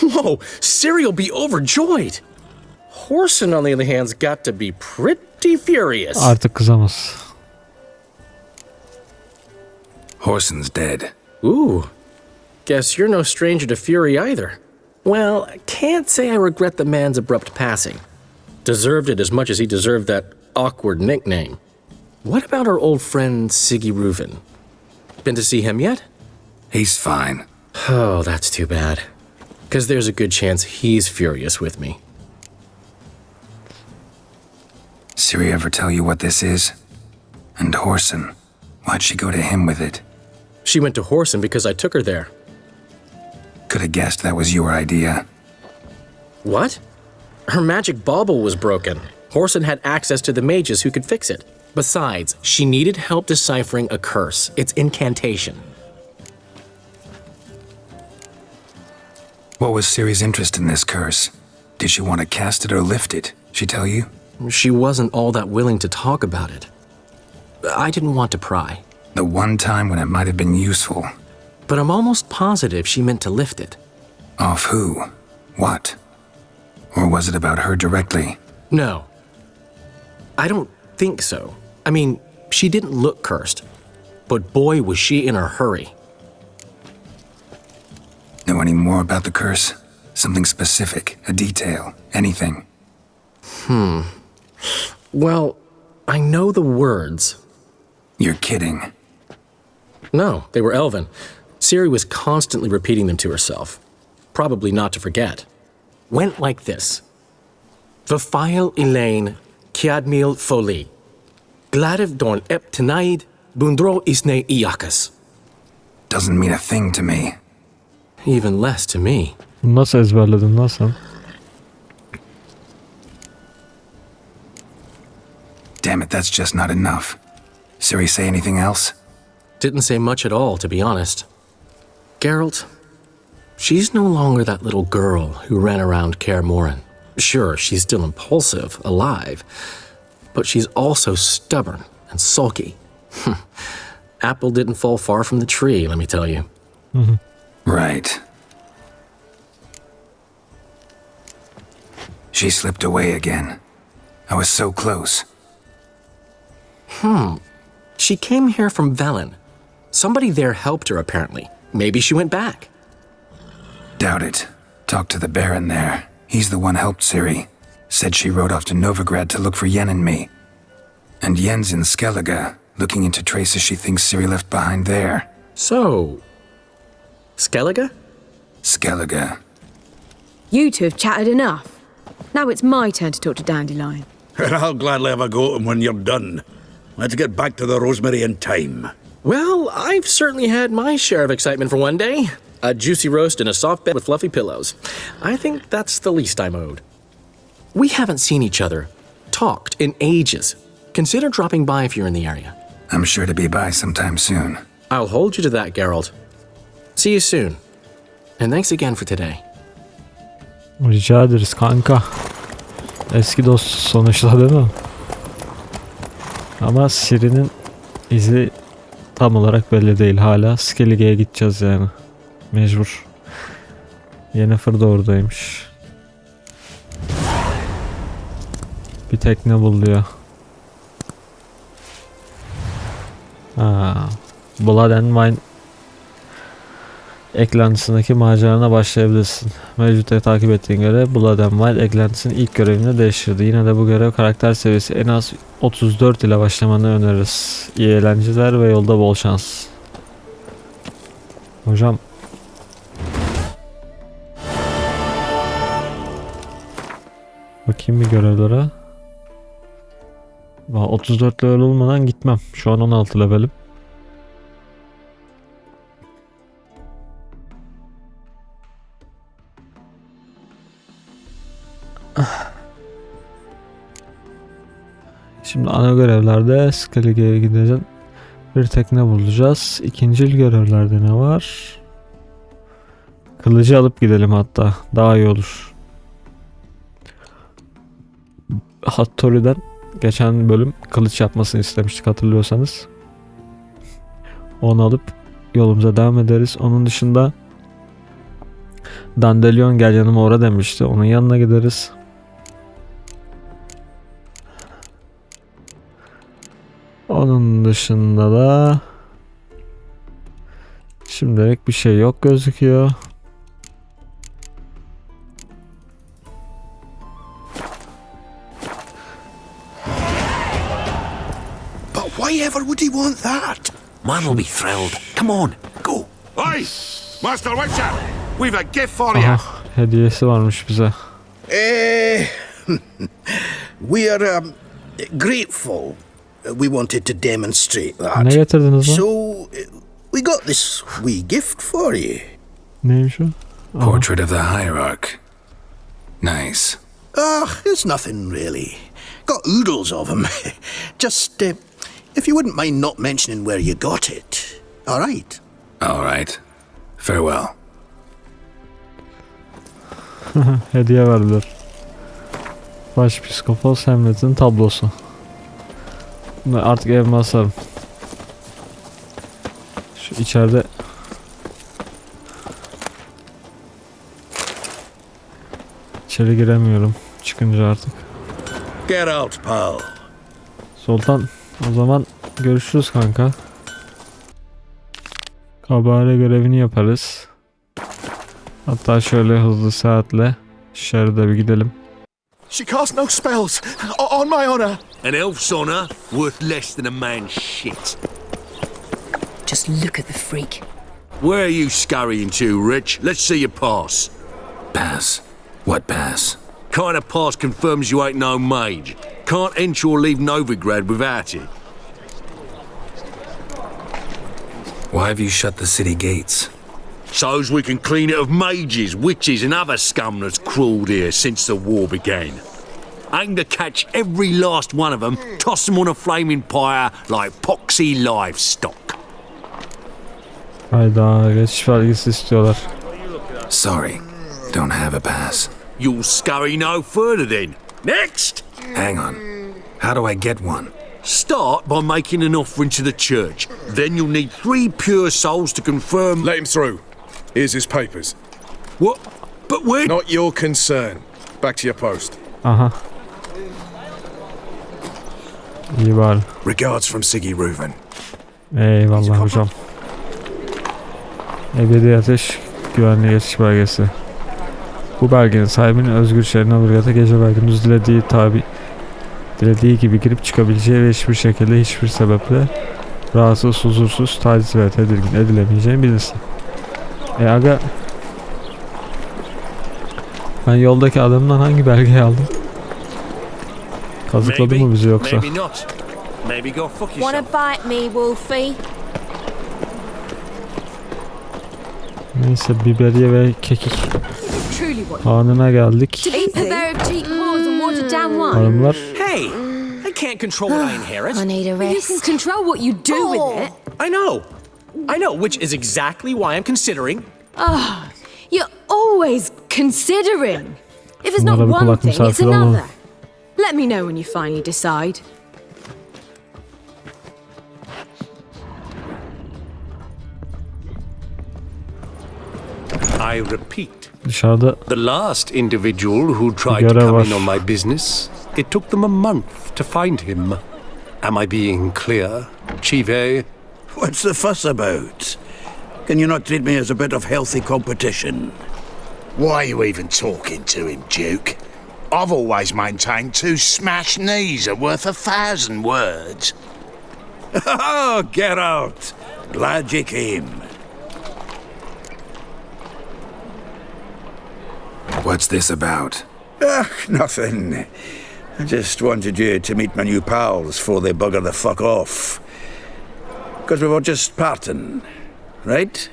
Whoa, Siri'll be overjoyed. Horson, on the other hand's got to be pretty furious. Artık kızamaz. Horson's dead. Ooh, guess you're no stranger to fury either. Well, I can't say I regret the man's abrupt passing. Deserved it as much as he deserved that awkward nickname. What about our old friend Siggy Reuven? Been to see him yet? He's fine. Oh, that's too bad. Because there's a good chance he's furious with me. Siri ever tell you what this is? And Horson, why'd she go to him with it? She went to Horson because I took her there. Could have guessed that was your idea. What? Her magic bauble was broken. Horson had access to the mages who could fix it. Besides, she needed help deciphering a curse. Its incantation. What was Siri's interest in this curse? Did she want to cast it or lift it? She tell you? She wasn't all that willing to talk about it. I didn't want to pry. The one time when it might have been useful. But I'm almost positive she meant to lift it. Off who? What? Or was it about her directly? No. I don't think so. I mean, she didn't look cursed. But boy, was she in a hurry. Know any more about the curse? Something specific, a detail, anything? Well, I know the words. You're kidding. No, they were Elven. Siri was constantly repeating them to herself. Probably not to forget. Went like this. Vafile Elaine, Kiadmil Foli. Gladev Dorn Ep Tenaid, Bundro Isne Iakas. Doesn't mean a thing to me. Even less to me. Nasıl ezberledin lan sen? Damn it, that's just not enough. Siri say anything else? Didn't say much at all, to be honest. Geralt, she's no longer that little girl who ran around Kaer Morhen. Sure, she's still impulsive, alive, but she's also stubborn and sulky. Apple didn't fall far from the tree, let me tell you. Right. She slipped away again. I was so close. She came here from Velen. Somebody there helped her, apparently. Maybe she went back. Doubt it. Talked to the Baron there. He's the one helped Siri. Said she rode off to Novigrad to look for Yen and me. And Yen's in Skellige, looking into traces she thinks Siri left behind there. So, Skellige? Skellige. You two have chatted enough. Now it's my turn to talk to Dandelion. I'll gladly have a go at him when you're done. Let's get back to the Rosemary in time. Well, I've certainly had my share of excitement for one day. A juicy roast and a soft bed with fluffy pillows. I think that's the least I'm owed. We haven't seen each other, talked in ages. Consider dropping by if you're in the area. I'm sure to be by sometime soon. I'll hold you to that, Geralt. See you soon. And thanks again for today. Rica ederiz kanka. Eski dost sonuçta değil mi? Ama Ciri'nin izi tam olarak belli değil hala. Skellige'ye gideceğiz yani. Mecbur. Yennefer de oradaymış. Bir tekne buluyor. Blood and Wine eklentisindeki macerana başlayabilirsin. Mevcutta takip ettiğin göre Blood and Wine eklentisinin ilk görevini değiştirdi. Yine de bu görev karakter seviyesi en az 34 ile başlamanı öneririz. İyi eğlenceler ve yolda bol şans. Hocam. Bakayım bir görevlere. 34 level olmadan gitmem. Şu an 16 levelim. Şimdi ana görevlerde Skellige'ye gideceğim. Bir tekne bulacağız. İkincil görevlerde ne var? Kılıcı alıp gidelim hatta. Daha iyi olur. Hattori'den geçen bölüm kılıç yapmasını istemiştik hatırlıyorsanız. Onu alıp yolumuza devam ederiz. Onun dışında Dandelion gel yanıma uğra demişti. Onun yanına gideriz. Onun dışında da şimdilik bir şey yok gözüküyor. But why ever would he want that? Man will be thrilled. Come on, go. Hey, Master Witcher, we've a gift for you. Aha, hediyesi varmış bize. We are grateful. We wanted to demonstrate that. Ne getirdiniz lan? So, we got this wee gift for you. Neymiş o? Portrait of the Hierarch. Nice. It's nothing really. Got oodles of them. Just, if you wouldn't mind not mentioning where you got it. All right? All right. Farewell. Hediye verdiler. Başpiskopos Hamlet'in tablosu. Artık evime asarım. Şu içeride İçeri giremiyorum çıkınca artık. Get out, pal. Sultan, o zaman görüşürüz kanka. Kabare görevini yaparız. Hatta şöyle hızlı saatle şeride bir gidelim. She casts no spells, on my honor. An elf's honor worth less than a man's shit. Just look at the freak. Where are you scurrying to, Rich? Let's see your pass. Pass? What pass? Kind of pass confirms you ain't no mage. Can't enter or leave Novigrad without it. Why have you shut the city gates? So's we can clean it of mages, witches and other scum that's crawled here since the war began. Aim to catch every last one of them, toss them on a flaming pyre like poxy livestock. Hayda, geçiş belgesi istiyorlar. Sorry, don't have a pass. You'll scurry no further then. Next! Hang on. How do I get one? Start by making an offering to the church. Then you'll need 3 pure souls to confirm... Let him through. Here's his papers. What? But where... Not your concern. Back to your post. Aha. İyi bari. Regards from Siggy Reuven. Eyvallah hocam. Ebedi ateş güvenli geçiş belgesi. Bu belgenin sahibinin özgür şehrine Nurgat'a gece ve gündüz dilediği gibi girip çıkabileceği ve hiçbir şekilde hiçbir sebeple rahatsız, huzursuz, taciz ve tedirgin edilemeyeceğini bilirsin. Aga, ben yoldaki adamdan hangi belgeyi aldım? Kazıkladı mı bizi yoksa? Wanna bite me, Wolfie? Neyse biberiye ve kekik Truly what? anına geldik. To eat a pair of cheap claws and watered down wine. Hanımlar. Hey, I can't control what I inherit. I need a rest. You can control what you do with it. I know, which is exactly why I'm considering. You're always considering. If it's not Bunlara bir one kulak thing, it's misafiri olmalı. another. Let me know when you finally decide. I repeat, Dışarıda the last individual who tried to görev come var. in on my business, it took them a month to find him. Am I being clear, Chive? What's the fuss about? Can you not treat me as a bit of healthy competition? Why are you even talking to him, Duke? I've always maintained 2 smashed knees are worth 1,000 words. Oh, get out! Glad you came. What's this about? Nothing. I just wanted you to meet my new pals before they bugger the fuck off. Because we were just parting, right?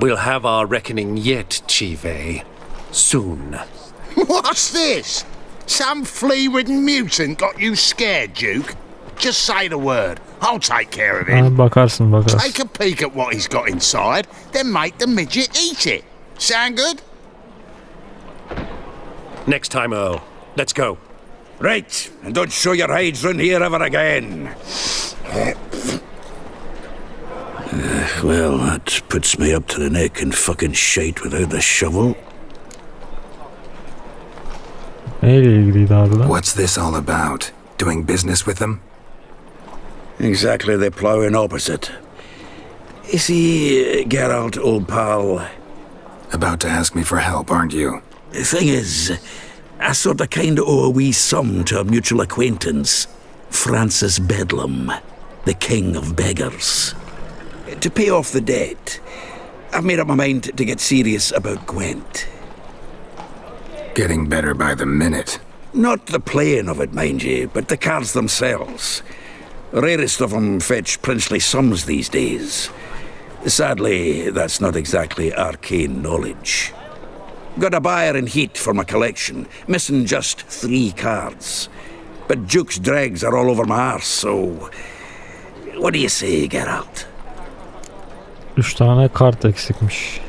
We'll have our reckoning yet, Chive. Soon. What's this? Some flea-ridden mutant got you scared, Duke? Just say the word. I'll take care of him. bakarsın. Take a peek at what he's got inside, then make the midget eat it. Sound good? Next time, Earl. Let's go. Right, and don't show your hides round here ever again. Well, that puts me up to the neck in fucking shite without the shovel. Neyle ilgiliydi harbiden? What's this all about? Doing business with them? Exactly the ploughing opposite. You see, Geralt, old pal... About to ask me for help, aren't you? The thing is, I sort of kind of owe a wee sum to a mutual acquaintance, Francis Bedlam, the king of beggars. To pay off the debt, I've made up my mind to get serious about Gwent. Getting better by the minute. Not the playing of it, mind you, but the cards themselves. Rarest of them fetch princely sums these days. Sadly, that's not exactly arcane knowledge. Got a buyer in heat for my collection, missing just 3 cards. But Duke's dregs are all over my arse, so... What do you say, Geralt? 3 tane kart eksikmiş.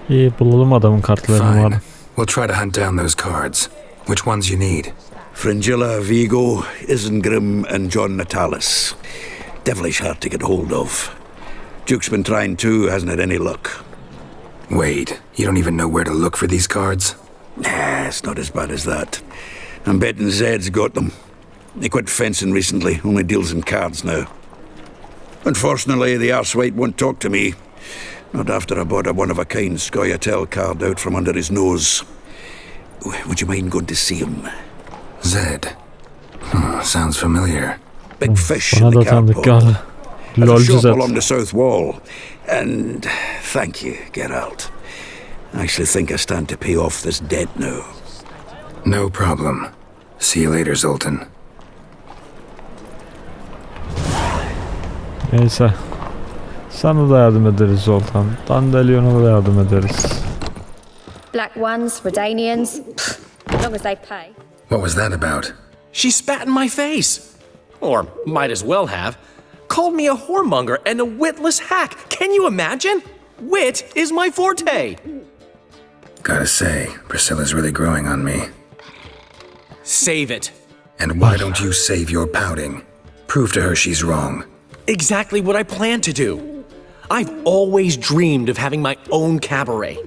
İyi bulalım adamın kartlarını Fine. madem. We'll try to hunt down those cards. Which ones you need? Fringilla, Vigo, Isengrim, and John Natalis. Devilish hard to get hold of. Duke's been trying too, hasn't had any luck. Wait, you don't even know where to look for these cards? Nah, it's not as bad as that. I'm betting Zed's got them. He quit fencing recently, only deals in cards now. Unfortunately, the arsewite won't talk to me. Not after I bought a one-of-a-kind Scoia'tael card out from under his nose. Would you mind going to see him? Zed. Sounds familiar. Big fish in Bana the da tanıdık card geldi. There's a Lolcu shop Zed. along the south wall. And thank you, Geralt. I actually think I stand to pay off this debt now. No problem. See you later, Zoltan. Neyse. Sana da yardım ederiz Zoltan. Dandelion'a da yardım ederiz. Black ones, Redanians, as long as they pay. What was that about? She spat in my face. Or might as well have. Called me a whoremonger and a witless hack. Can you imagine? Wit is my forte. Gotta say, Priscilla's really growing on me. Save it. And why don't you save your pouting? Prove to her she's wrong. Exactly what I plan to do. I've always dreamed of having my own cabaret.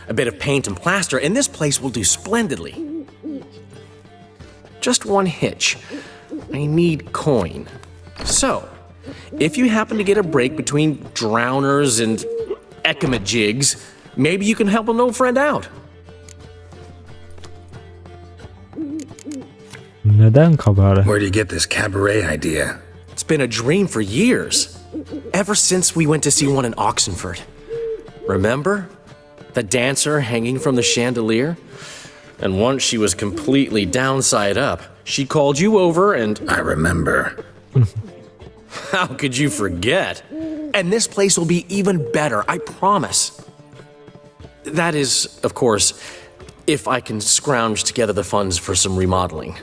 A bit of paint and plaster, and this place will do splendidly. Just one hitch. I need coin. So, if you happen to get a break between drowners and ekamajigs, maybe you can help an old friend out. Neden kabare? Where do you get this cabaret idea? It's been a dream for years. Ever since we went to see one in Oxenford. Remember? The dancer hanging from the chandelier? And once she was completely downside up, she called you over and... I remember. How could you forget? And this place will be even better, I promise. That is, of course, if I can scrounge together the funds for some remodeling.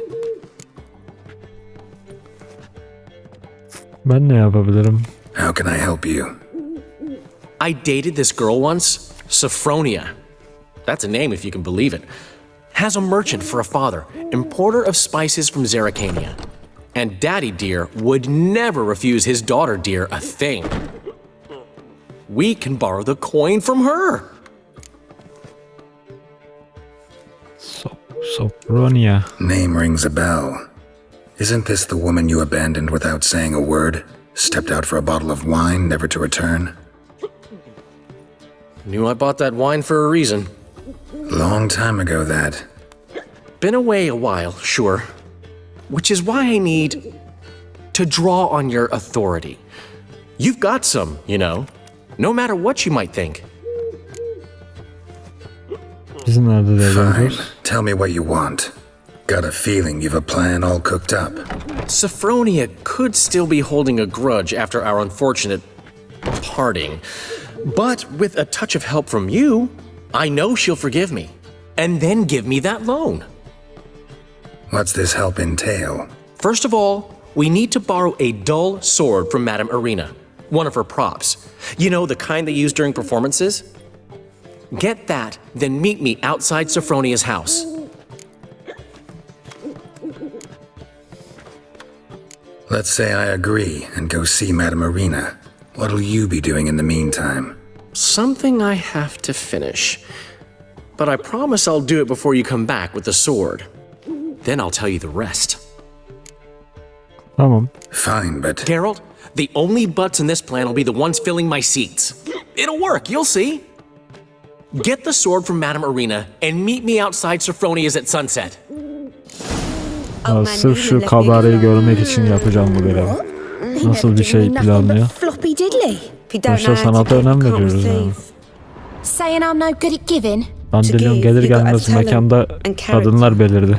Ben ne yapabilirim? How can I help you? I dated this girl once, Sophronia. That's a name if you can believe it. Has a merchant for a father, importer of spices from Zerrikania. And Daddy Dear would never refuse his daughter Dear a thing. We can borrow the coin from her. Sophronia. Name rings a bell. Isn't this the woman you abandoned without saying a word? Stepped out for a bottle of wine, never to return? Knew I bought that wine for a reason. Long time ago, that. Been away a while, sure. Which is why I need to draw on your authority. You've got some, you know, no matter what you might think. Fine. Tell me what you want. Got a feeling you've a plan all cooked up. Sophronia could still be holding a grudge after our unfortunate parting. But with a touch of help from you, I know she'll forgive me. And then give me that loan. What's this help entail? First of all, we need to borrow a dull sword from Madame Irina, one of her props. You know, the kind they use during performances? Get that, then meet me outside Sophronia's house. Let's say I agree and go see Madame Irina. What'll you be doing in the meantime? Something I have to finish. But I promise I'll do it before you come back with the sword. Then I'll tell you the rest. Tamam. Fine, but... Geralt, the only butts in this plan will be the ones filling my seats. It'll work, you'll see. Get the sword from Madame Irina and meet me outside Sophronia's at sunset. Ya, sırf şu kabareyi görmek için yapacağım bu görevi. Nasıl bir şey planlıyor? Sonuçta sanata önem veriyoruz yani. Saying I'm no good at giving. Dandelion gelir gelmez mekanda kadınlar belirdi.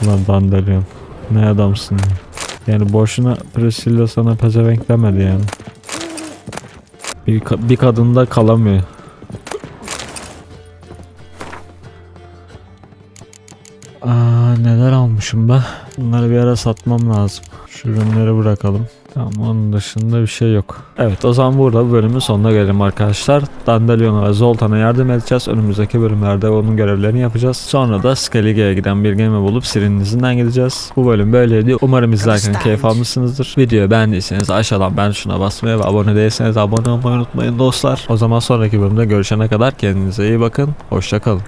Ulan Dandelion. Ne adamsın ya. Yani boşuna Priscilla sana pezevenk demedi yani. Bir kadında kalamıyor. Neler almışım ben? Bunları bir ara satmam lazım. Şu ürünleri bırakalım. Tamam, onun dışında bir şey yok. Evet, o zaman burada bu bölümün sonuna gelelim arkadaşlar. Dandelion'a ve Zoltan'a yardım edeceğiz. Önümüzdeki bölümlerde onun görevlerini yapacağız. Sonra da Skellige'ye giden bir gemi bulup Sirin'in izinden gideceğiz. Bu bölüm böyleydi. Umarım izlerken keyif almışsınızdır. Videoyu beğendiyseniz aşağıdan ben şuna basmayı ve abone değilseniz abone olmayı unutmayın dostlar. O zaman sonraki bölümde görüşene kadar kendinize iyi bakın. Hoşça kalın.